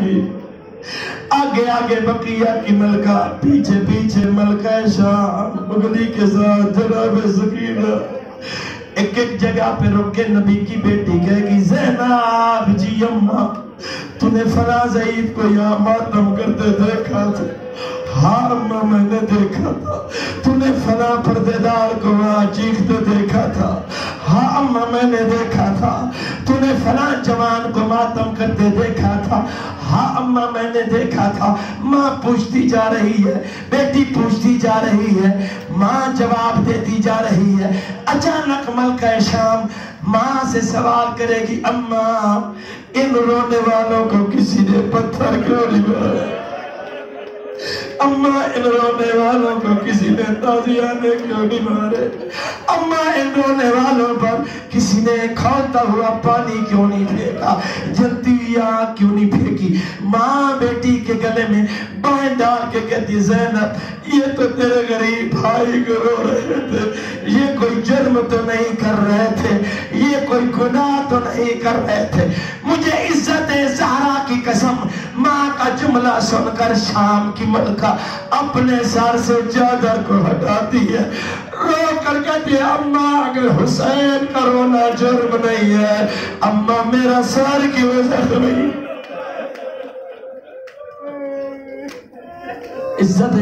گئی. آگے آگے بقیہ کی ملکہ، پیچھے پیچھے ملکہ شام بغلی کے ساتھ جناب سکینہ. ایک ایک جگہ پہ رک کے نبی کی بیٹی کہے گی زینب جی اماں تو نے فلاں ضعیف کو یہاں ماتم کرتے دیکھا تھا؟ ہاں اماں میں نے دیکھا تھا. تو نے فلاں پردیدار کو وہاں چیختے دیکھا تھا؟ ہاں اماں میں نے دیکھا تھا. تو نے فلاں جوان کو ماتم کرتے دیکھا تھا؟ ہاں اماں میں نے دیکھا تھا. ماں پوچھتی جا رہی ہے، بیٹی پوچھتی جا رہی ہے، ماں جواب دیتی جا رہی ہے. اچانک ملکہ شام ماں سے سوال کرے گی اماں ان رونے والوں کو کسی نے پتھر کیوں نہیں مارا؟ اماں ان رونے والوں کو کسی نے تازیانے کیوں نہیں مارے؟ اماں ان رونے والوں پر کسی نے کھولتا ہوا پانی کیوں نہیں پھینکا؟ جلتی ہوئی آنکھ کیوں نہیں پھینکی؟ ماں بیٹی کے گلے میں بائیں ڈال کے کہتی زینب یہ تو تیرے غریب بھائی کو رو رہے تھے، یہ کوئی جرم تو نہیں کر رہے تھے، یہ کوئی گناہ تو نہیں کر رہے تھے. مجھے عزت زہرا کی قسم ماں کا جملہ سن کر شام کی ملکہ اپنے سر سے چادر کو ہٹاتی ہے، رو کر کہتی ہے اماں اگر حسین کا رونا جرم نہیں ہے اماں میرا سر کی وجہ سے نہیں. عزت